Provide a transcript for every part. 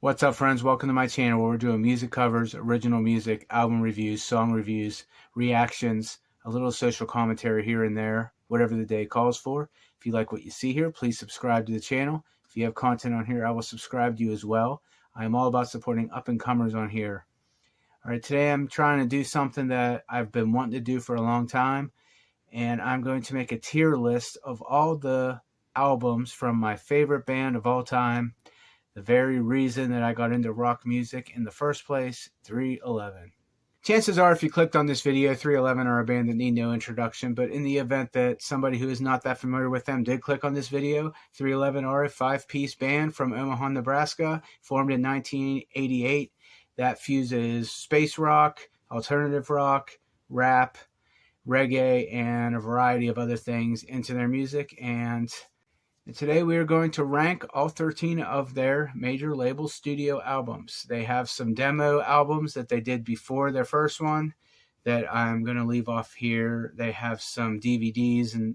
What's up, friends? Welcome to my channel where we're doing music covers, original music, album reviews, song reviews, reactions, a little social commentary here and there, whatever the day calls for. If you like what you see here, please subscribe to the channel. If you have content on here, I will subscribe to you as well. I am all about supporting up-and-comers on here. All right, today I'm trying to do something that I've been wanting to do for a long time, and I'm going to make a tier list of all the albums from my favorite band of all time, the very reason that I got into rock music in the first place, 311. Chances are if you clicked on this video, 311 are a band that need no introduction, but in the event that somebody who is not that familiar with them did click on this video, 311 are a five-piece band from Omaha, Nebraska, formed in 1988 that fuses space rock, alternative rock, rap, reggae, and a variety of other things into their music. And today we are going to rank all 13 of their major label studio albums. They have some demo albums that they did before their first one that I'm going to leave off here. They have some DVDs and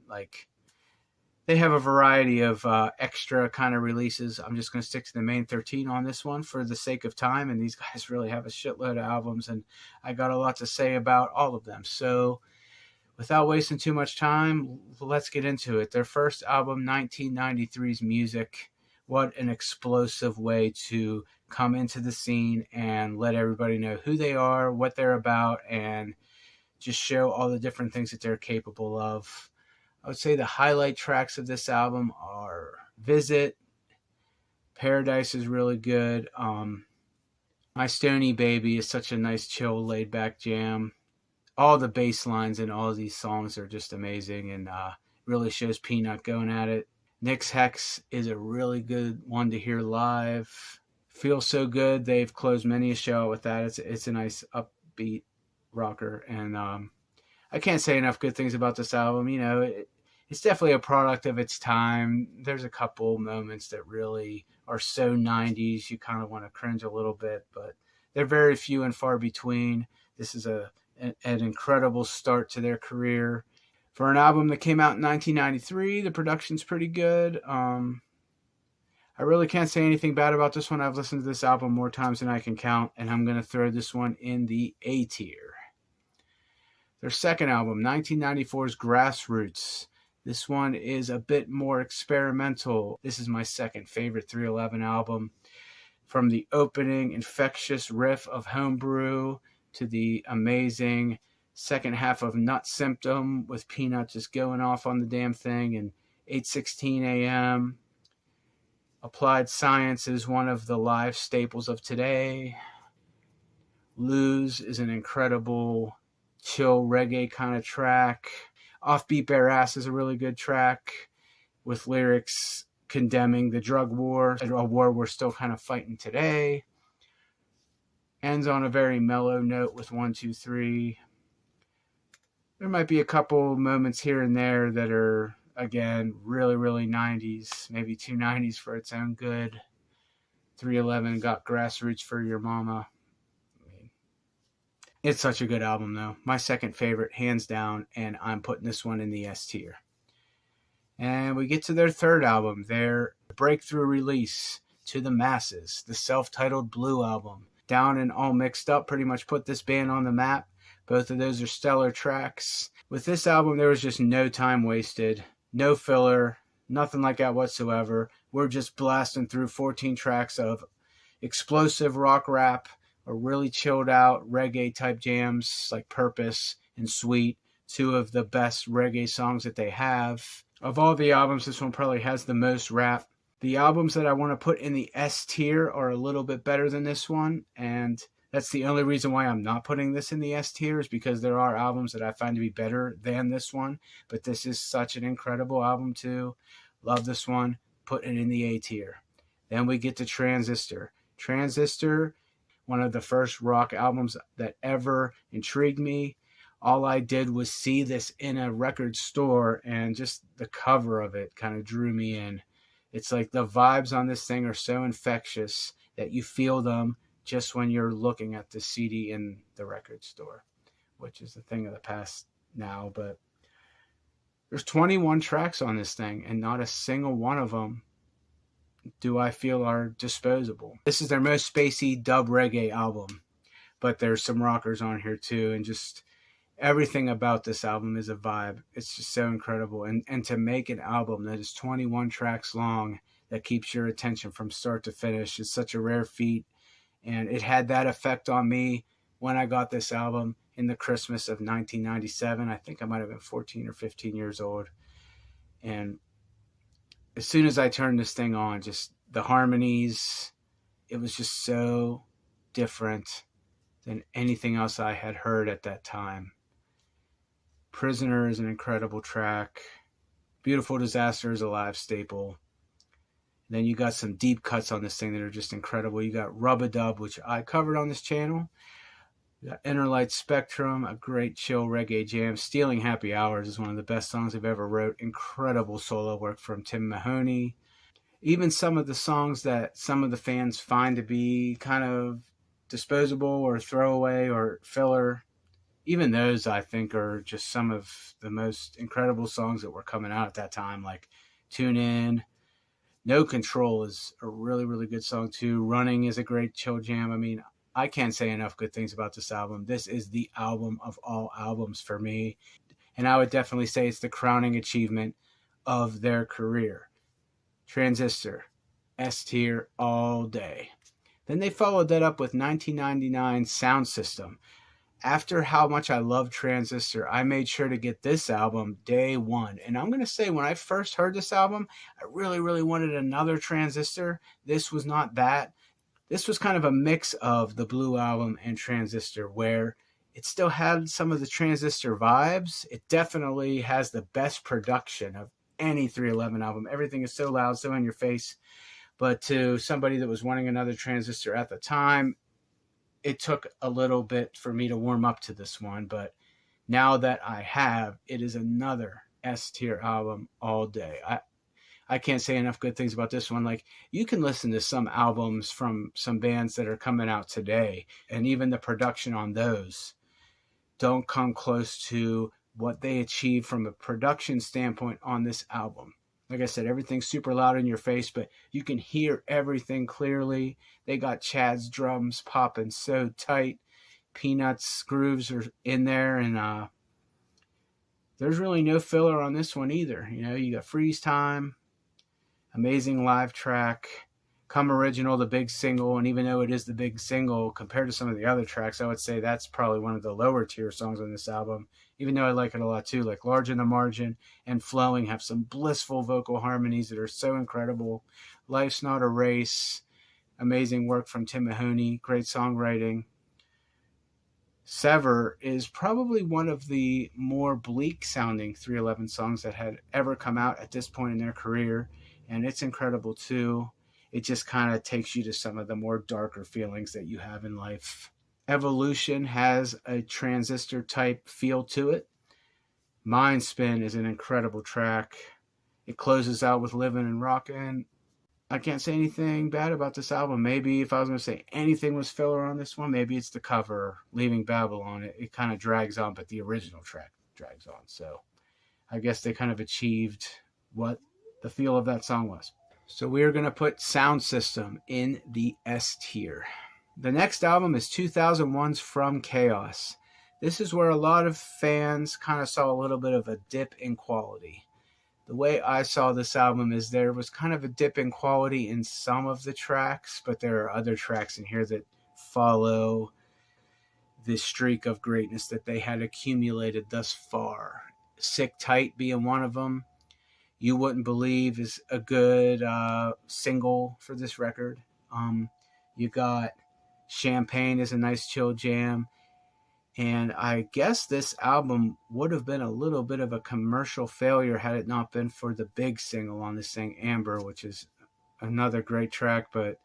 they have a variety of extra kind of releases. I'm just going to stick to the main 13 on this one for the sake of time, and these guys really have a shitload of albums, and I got a lot to say about all of them. So without wasting too much time, let's get into it. Their first album, 1993's Music. What an explosive way to come into the scene and let everybody know who they are, what they're about, and just show all the different things that they're capable of. I would say the highlight tracks of this album are Visit, Paradise is really good. My Stony Baby is such a nice, chill, laid-back jam. All the bass lines in all of these songs are just amazing and really shows Peanut going at it. Nick's Hex is a really good one to hear live. Feels So Good. They've closed many a show with that. It's a nice upbeat rocker, and I can't say enough good things about this album. You know, it's definitely a product of its time. There's a couple moments that really are so 90s you kind of want to cringe a little bit, but they're very few and far between. This is an incredible start to their career. For an album that came out in 1993, the production's pretty good. I really can't say anything bad about this one. I've listened to this album more times than I can count, and I'm going to throw this one in the A tier. Their second album, 1994's Grassroots. This one is a bit more experimental. This is my second favorite 311 album. From the opening infectious riff of Homebrew to the amazing second half of Nut Symptom with Peanut just going off on the damn thing, and 8:16 a.m. Applied Science is one of the live staples of today. Lose is an incredible chill reggae kind of track. Offbeat Bare Ass is a really good track with lyrics condemning the drug war, a war we're still kind of fighting today. Ends on a very mellow note with 1, 2, 3. There might be a couple moments here and there that are, again, really, really 90s, maybe too 90s for its own good. 311 got Grassroots for your mama. It's such a good album, though. My second favorite, hands down, and I'm putting this one in the S tier. And we get to their third album, their breakthrough release to the masses, the self-titled Blue album. Down and All Mixed Up pretty much put this band on the map. Both of those are stellar tracks. With this album, there was just no time wasted, no filler, nothing like that whatsoever. We're just blasting through 14 tracks of explosive rock rap, or really chilled out reggae type jams like Purpose and Sweet, two of the best reggae songs that they have. Of all the albums, this one probably has the most rap. The albums that I want to put in the S tier are a little bit better than this one, and that's the only reason why I'm not putting this in the S tier, is because there are albums that I find to be better than this one, but this is such an incredible album too. Love this one. Put it in the A tier. Then we get to Transistor. Transistor, one of the first rock albums that ever intrigued me. All I did was see this in a record store, and just the cover of it kind of drew me in. It's like the vibes on this thing are so infectious that you feel them just when you're looking at the CD in the record store, which is the thing of the past now. But there's 21 tracks on this thing, and not a single one of them do I feel are disposable. This is their most spacey dub reggae album, but there's some rockers on here too, and just everything about this album is a vibe. It's just so incredible. And to make an album that is 21 tracks long that keeps your attention from start to finish is such a rare feat. And it had that effect on me when I got this album in the Christmas of 1997. I think I might have been 14 or 15 years old. And as soon as I turned this thing on, just the harmonies, it was just so different than anything else I had heard at that time. Prisoner is an incredible track. Beautiful Disaster is a live staple. Then you got some deep cuts on this thing that are just incredible. You got Rub-a-Dub, which I covered on this channel. You got Inner Light Spectrum, a great chill reggae jam. Stealing Happy Hours is one of the best songs I've ever wrote. Incredible solo work from Tim Mahoney. Even some of the songs that some of the fans find to be kind of disposable or throwaway or filler, even those I think are just some of the most incredible songs that were coming out at that time, like Tune In. No Control is a really, really good song too. Running is a great chill jam. I mean, I can't say enough good things about this album. This is the album of all albums for me. And I would definitely say it's the crowning achievement of their career. Transistor, S tier all day. Then they followed that up with 1999 Sound System. After how much I love Transistor, I made sure to get this album day one. And I'm going to say when I first heard this album, I really, really wanted another Transistor. This was not that. This was kind of a mix of the Blue Album and Transistor, where it still had some of the Transistor vibes. It definitely has the best production of any 311 album. Everything is so loud, so in your face. But to somebody that was wanting another Transistor at the time, it took a little bit for me to warm up to this one, but now that I have, it is another S tier album all day. I can't say enough good things about this one. Like, you can listen to some albums from some bands that are coming out today, and even the production on those don't come close to what they achieved from a production standpoint on this album. Like I said, everything's super loud in your face, but you can hear everything clearly. They got Chad's drums popping so tight. Peanuts grooves are in there, and there's really no filler on this one either. You know, you got Freeze Time, amazing live track, Come Original, the big single, and even though it is the big single, compared to some of the other tracks, I would say that's probably one of the lower tier songs on this album, even though I like it a lot too. Like Large in the Margin and Flowing have some blissful vocal harmonies that are so incredible. Life's Not a Race, amazing work from Tim Mahoney, great songwriting. Sever is probably one of the more bleak sounding 311 songs that had ever come out at this point in their career, and it's incredible too. It just kind of takes you to some of the more darker feelings that you have in life. Evolution has a Transistor type feel to it. Mind Spin is an incredible track. It closes out with Livin' and Rockin'. I can't say anything bad about this album. Maybe if I was going to say anything was filler on this one, maybe it's the cover, Leaving Babylon. It kind of drags on, but the original track drags on. So I guess they kind of achieved what the feel of that song was. So we are going to put Sound System in the S tier. The next album is 2001's From Chaos. This is where a lot of fans kind of saw a little bit of a dip in quality. The way I saw this album is there was kind of a dip in quality in some of the tracks, but there are other tracks in here that follow this streak of greatness that they had accumulated thus far. Sick Tight being one of them. You Wouldn't Believe is a good single for this record. You got Champagne is a nice chill jam. And I guess this album would have been a little bit of a commercial failure had it not been for the big single on this thing, Amber, which is another great track, but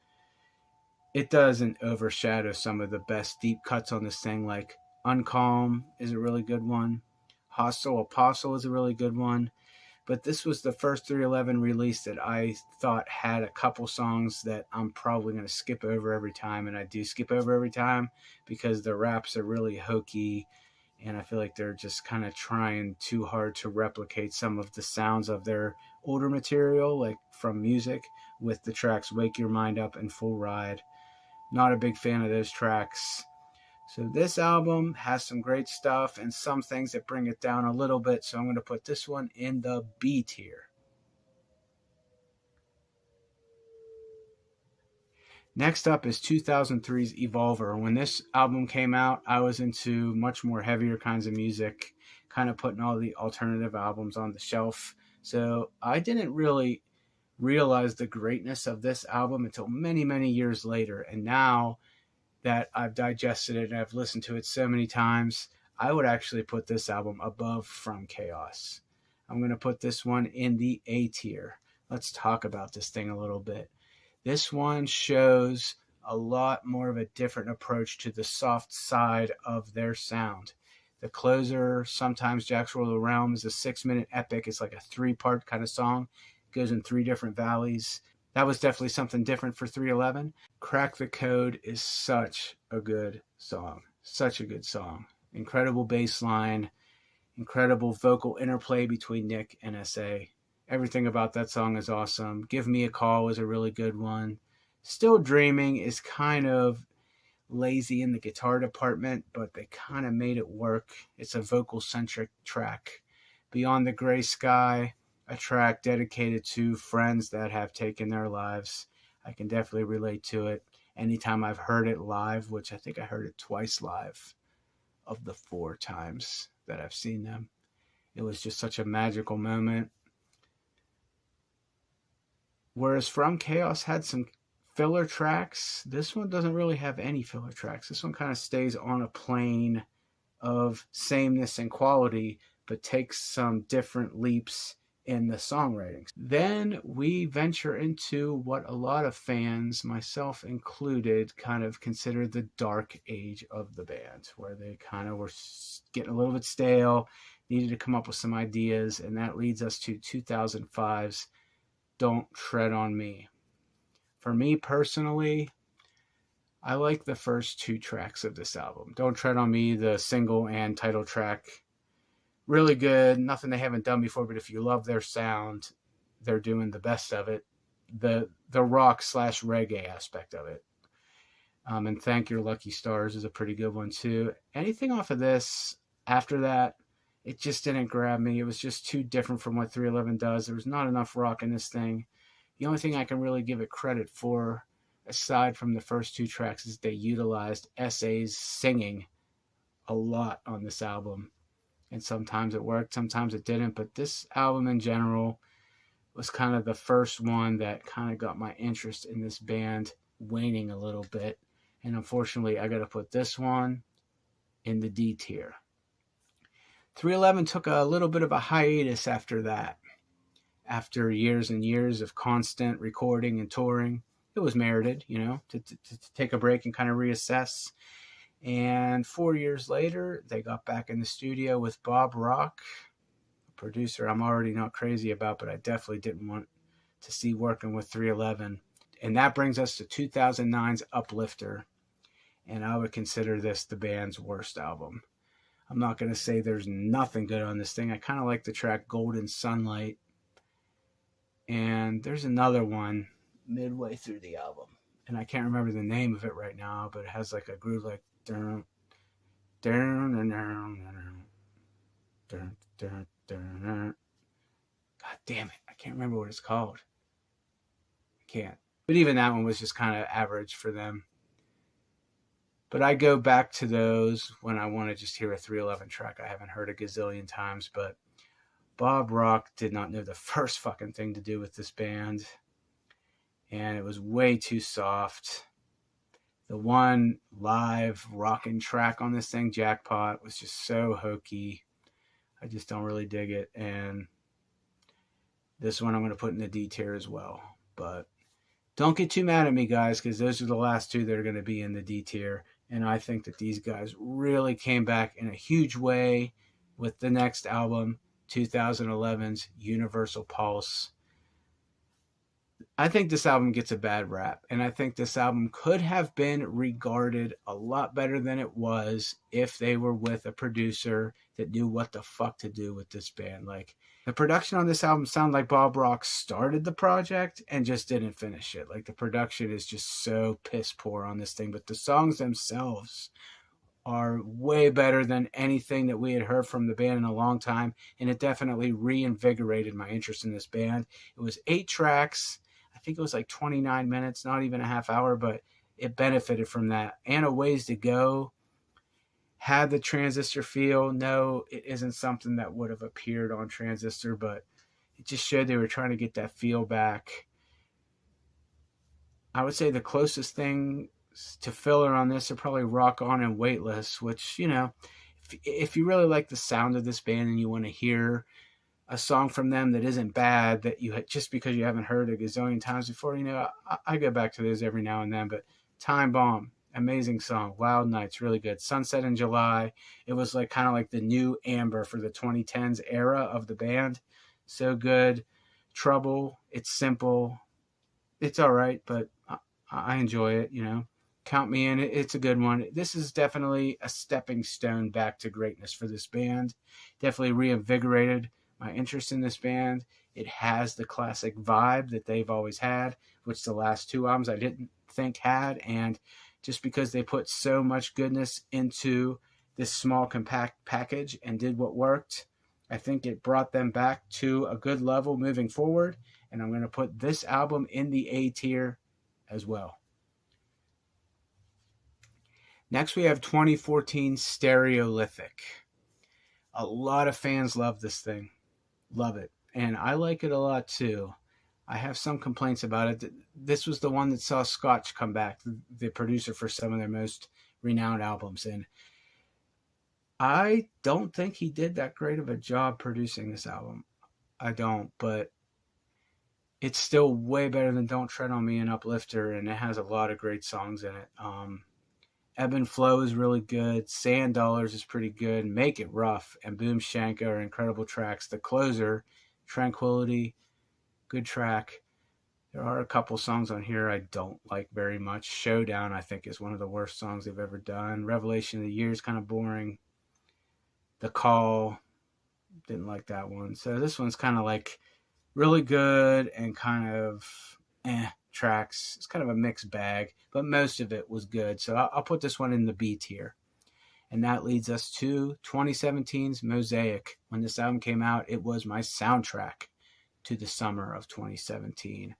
it doesn't overshadow some of the best deep cuts on this thing, like Uncalm is a really good one. Hostile Apostle is a really good one. But this was the first 311 release that I thought had a couple songs that I'm probably going to skip over every time. And I do skip over every time because the raps are really hokey. And I feel like they're just kind of trying too hard to replicate some of the sounds of their older material, like from music, with the tracks Wake Your Mind Up and Full Ride. Not a big fan of those tracks. So this album has some great stuff and some things that bring it down a little bit. So I'm going to put this one in the B tier. Next up is 2003's Evolver. When this album came out, I was into much more heavier kinds of music, kind of putting all the alternative albums on the shelf. So I didn't really realize the greatness of this album until many, many years later. And now that I've digested it and I've listened to it so many times, I would actually put this album above From Chaos. I'm going to put this one in the A tier. Let's talk about this thing a little bit. This one shows a lot more of a different approach to the soft side of their sound. The closer, sometimes Jack's World of the Realm, is a 6-minute epic. It's like a 3-part kind of song. It goes in 3 different valleys. That was definitely something different for 311. Crack the Code is such a good song. Such a good song. Incredible bass line. Incredible vocal interplay between Nick and S.A. Everything about that song is awesome. Give Me a Call was a really good one. Still Dreaming is kind of lazy in the guitar department, but they kind of made it work. It's a vocal-centric track. Beyond the Gray Sky, a track dedicated to friends that have taken their lives. I can definitely relate to it. Anytime I've heard it live, which I think I heard it twice live of the 4 times that I've seen them, it was just such a magical moment. Whereas From Chaos had some filler tracks, this one doesn't really have any filler tracks. This one kind of stays on a plane of sameness and quality, but takes some different leaps in the songwriting. Then we venture into what a lot of fans, myself included, kind of considered the dark age of the band, where they kind of were getting a little bit stale, needed to come up with some ideas, and that leads us to 2005's Don't Tread on Me. For me personally, I like the first 2 tracks of this album. Don't Tread on Me, the single and title track, really good. Nothing they haven't done before, but if you love their sound, they're doing the best of it. The rock / reggae aspect of it. And Thank Your Lucky Stars is a pretty good one too. Anything off of this after that, it just didn't grab me. It was just too different from what 311 does. There was not enough rock in this thing. The only thing I can really give it credit for, aside from the first 2 tracks, is they utilized S.A.'s singing a lot on this album. And sometimes it worked, sometimes it didn't. But this album in general was kind of the first one that kind of got my interest in this band waning a little bit. And unfortunately, I got to put this one in the D tier. 311 took a little bit of a hiatus after that. After years and years of constant recording and touring, it was merited, to take a break and kind of reassess. And 4 years later, they got back in the studio with Bob Rock, a producer I'm already not crazy about, but I definitely didn't want to see working with 311. And that brings us to 2009's Uplifter. And I would consider this the band's worst album. I'm not going to say there's nothing good on this thing. I kind of like the track Golden Sunlight. And there's another one midway through the album. And I can't remember the name of it right now, but it has like a groove like dun, dun, dun, dun, dun, dun, dun. God damn it. I can't remember what it's called. I can't. But even that one was just kind of average for them. But I go back to those when I want to just hear a 311 track I haven't heard a gazillion times. But Bob Rock did not know the first fucking thing to do with this band. And it was way too soft. The one live rockin' track on this thing, Jackpot, was just so hokey. I just don't really dig it. And this one I'm going to put in the D tier as well. But don't get too mad at me, guys, because those are the last 2 that are going to be in the D tier. And I think that these guys really came back in a huge way with the next album, 2011's Universal Pulse. I think this album gets a bad rap, and I think this album could have been regarded a lot better than it was if they were with a producer that knew what the fuck to do with this band. Like, The production on this album sounded like Bob Rock started the project and just didn't finish it. Like, the production is just so piss poor on this thing, but the songs themselves are way better than anything that we had heard from the band in a long time, and it definitely reinvigorated my interest in this band. It was 8 tracks. I think it was like 29 minutes, not even a half hour, but it benefited from that. And A Ways to Go had the Transistor feel. No, it isn't something that would have appeared on Transistor, but it just showed they were trying to get that feel back. I would say the closest thing to filler on this are probably Rock On and Weightless, which, you know, if you really like the sound of this band and you want to hear a song from them that isn't bad, that you just because you haven't heard it a gazillion times before, you know, I go back to those every now and then. But Time Bomb, amazing song. Wild Nights, really good. Sunset in July, it was like kind of like the new Amber for the 2010s era of the band. So good. Trouble, it's simple. It's all right, but I enjoy it, you know. Count Me In, it's a good one. This is definitely a stepping stone back to greatness for this band. Definitely reinvigorated my interest in this band. It has the classic vibe that they've always had, which the last 2 albums I didn't think had. And just because they put so much goodness into this small compact package and did what worked, I think it brought them back to a good level moving forward. And I'm going to put this album in the A tier as well. Next, we have 2014 Stereolithic. A lot of fans love this thing. Love it. And I like it a lot too. I have some complaints about it. This was the one that saw Scotch come back, the producer for some of their most renowned albums. And I don't think he did that great of a job producing this album. I don't, but it's still way better than Don't Tread on Me and Uplifter, and it has a lot of great songs in it. Ebb and Flow is really good. Sand Dollars is pretty good. Make It Rough and Boom Shanka are incredible tracks. The Closer, Tranquility, good track. There are a couple songs on here I don't like very much. Showdown, I think, is one of the worst songs they've ever done. Revelation of the Year is kind of boring. The Call, didn't like that one. So this one's kind of like really good and kind of tracks. It's kind of a mixed bag, but most of it was good. So I'll put this one in the B tier. And that leads us to 2017's Mosaic. When this album came out, it was my soundtrack to the summer of 2017.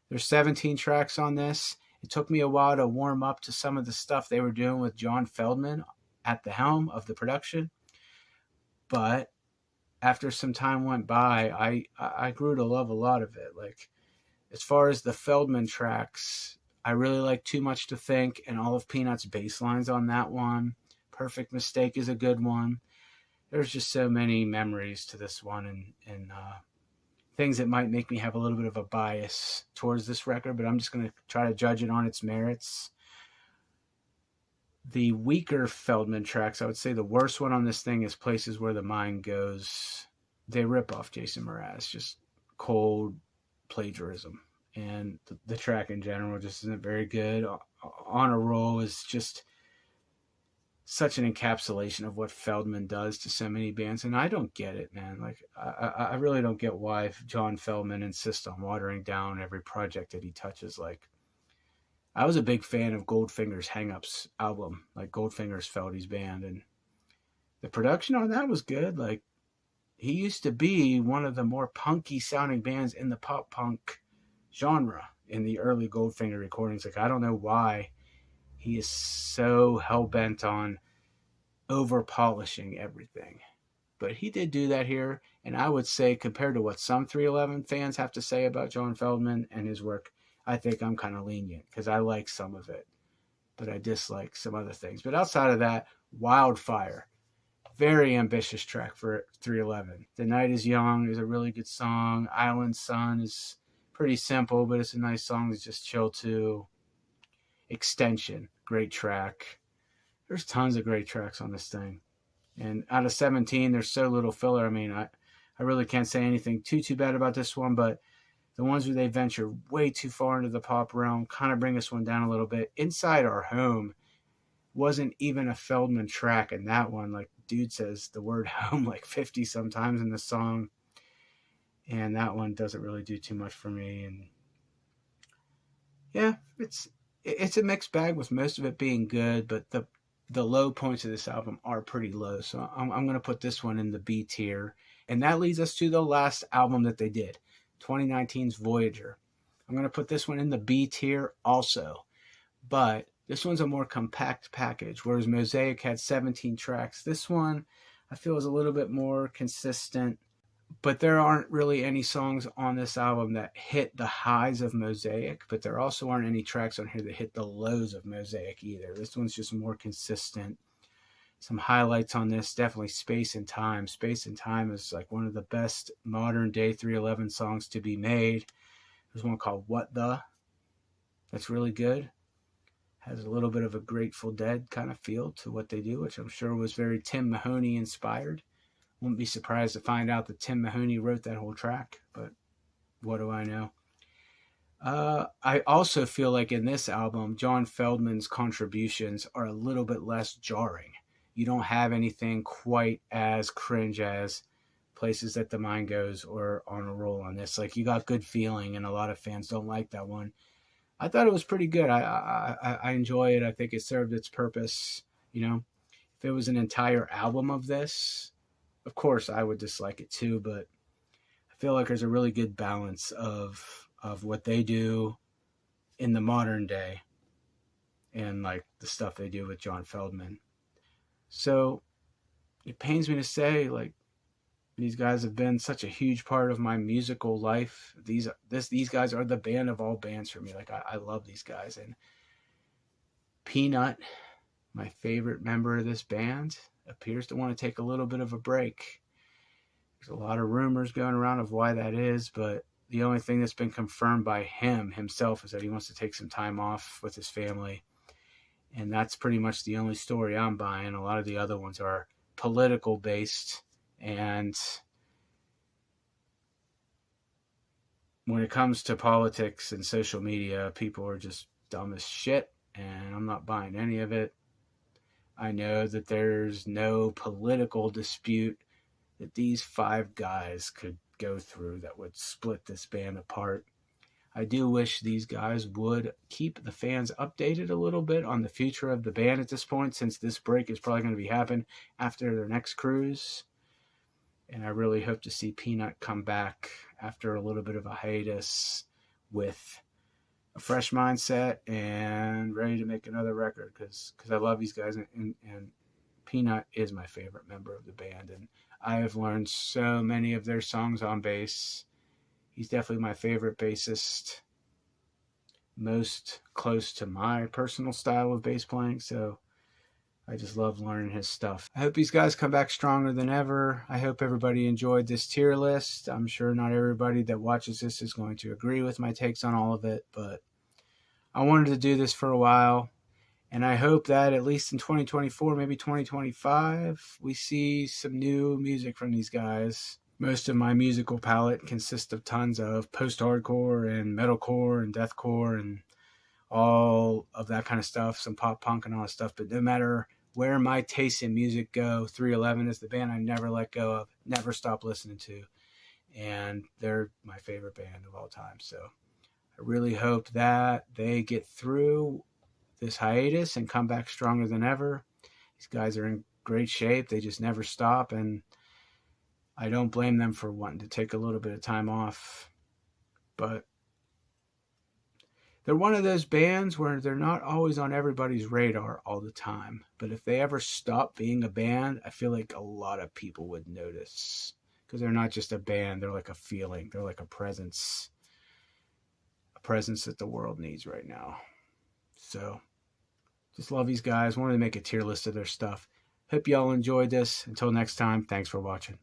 There's 17 tracks on this. It took me a while to warm up to some of the stuff they were doing with John Feldman at the helm of the production. But after some time went by, I grew to love a lot of it. Like, as far as the Feldman tracks, I really like Too Much to Think and all of Peanut's bass lines on that one. Perfect Mistake is a good one. There's just so many memories to this one and things that might make me have a little bit of a bias towards this record, but I'm just going to try to judge it on its merits. The weaker Feldman tracks, I would say the worst one on this thing is Places Where the Mind Goes. They rip off Jason Mraz, just cold plagiarism. And the track in general just isn't very good. On a Roll is just such an encapsulation of what Feldman does to so many bands, and I don't get it, man. Like, I really don't get why John Feldman insists on watering down every project that he touches. Like, I was a big fan of Goldfinger's Hang Ups album, like Goldfinger's Feldy's band, and the production on that was good. Like, he used to be one of the more punky sounding bands in the pop punk genre in the early Goldfinger recordings. Like, I don't know why he is so hell-bent on over-polishing everything. But he did do that here, and I would say compared to what some 311 fans have to say about John Feldman and his work, I think I'm kind of lenient because I like some of it, but I dislike some other things. But outside of that, Wildfire, very ambitious track for 311. The Night is Young is a really good song. Island Sun is pretty simple, but it's a nice song to just chill to. Extension, great track. There's tons of great tracks on this thing. And out of 17, there's so little filler. I mean, I really can't say anything too bad about this one, but the ones where they venture way too far into the pop realm kind of bring this one down a little bit. Inside Our Home wasn't even a Feldman track, and that one, like, dude says the word home like 50 sometimes in the song. and that one doesn't really do too much for me. And yeah, it's a mixed bag with most of it being good, but the low points of this album are pretty low. So I'm going to put this one in the B tier. And that leads us to the last album that they did, 2019's Voyager. I'm going to put this one in the B tier also. But this one's a more compact package, whereas Mosaic had 17 tracks. This one, I feel, is a little bit more consistent. But there aren't really any songs on this album that hit the highs of Mosaic, but there also aren't any tracks on here that hit the lows of Mosaic either. This one's just more consistent. Some highlights on this, definitely Space and Time. Space and Time is like one of the best modern day 311 songs to be made. There's one called What The? That's really good. Has a little bit of a Grateful Dead kind of feel to what they do, which I'm sure was very Tim Mahoney inspired. Wouldn't be surprised to find out that Tim Mahoney wrote that whole track, but what do I know? I also feel like in this album, John Feldman's contributions are a little bit less jarring. You don't have anything quite as cringe as Places That the Mind Goes or On a Roll on this. Like, you got Good Feeling, and a lot of fans don't like that one. I thought it was pretty good. I enjoy it. I think it served its purpose. You know, if it was an entire album of this, of course, I would dislike it too, but I feel like there's a really good balance of what they do in the modern day and like the stuff they do with John Feldman. So it pains me to say, like, these guys have been such a huge part of my musical life. These guys are the band of all bands for me. Like, I love these guys. And Peanut, my favorite member of this band, appears to want to take a little bit of a break. There's a lot of rumors going around of why that is, but the only thing that's been confirmed by himself is that he wants to take some time off with his family. And that's pretty much the only story I'm buying. A lot of the other ones are political based, and when it comes to politics and social media, people are just dumb as shit, and I'm not buying any of it. I know that there's no political dispute that these 5 guys could go through that would split this band apart. I do wish these guys would keep the fans updated a little bit on the future of the band at this point, since this break is probably going to be happening after their next cruise. And I really hope to see Peanut come back after a little bit of a hiatus with a fresh mindset and ready to make another record, because I love these guys, and Peanut is my favorite member of the band, and I have learned so many of their songs on bass. He's definitely my favorite bassist, most close to my personal style of bass playing, so I just love learning his stuff. I hope these guys come back stronger than ever. I hope everybody enjoyed this tier list. I'm sure not everybody that watches this is going to agree with my takes on all of it, but I wanted to do this for a while, and I hope that at least in 2024, maybe 2025, we see some new music from these guys. Most of my musical palette consists of tons of post-hardcore and metalcore and deathcore and all of that kind of stuff, some pop punk and all that stuff. But no matter where my tastes in music go, 311 is the band I never let go of, never stop listening to. And they're my favorite band of all time. So I really hope that they get through this hiatus and come back stronger than ever. These guys are in great shape. They just never stop. And I don't blame them for wanting to take a little bit of time off. But they're one of those bands where they're not always on everybody's radar all the time. But if they ever stop being a band, I feel like a lot of people would notice. Because they're not just a band, they're like a feeling. They're like a presence. A presence that the world needs right now. So, just love these guys. Wanted to make a tier list of their stuff. Hope y'all enjoyed this. Until next time, thanks for watching.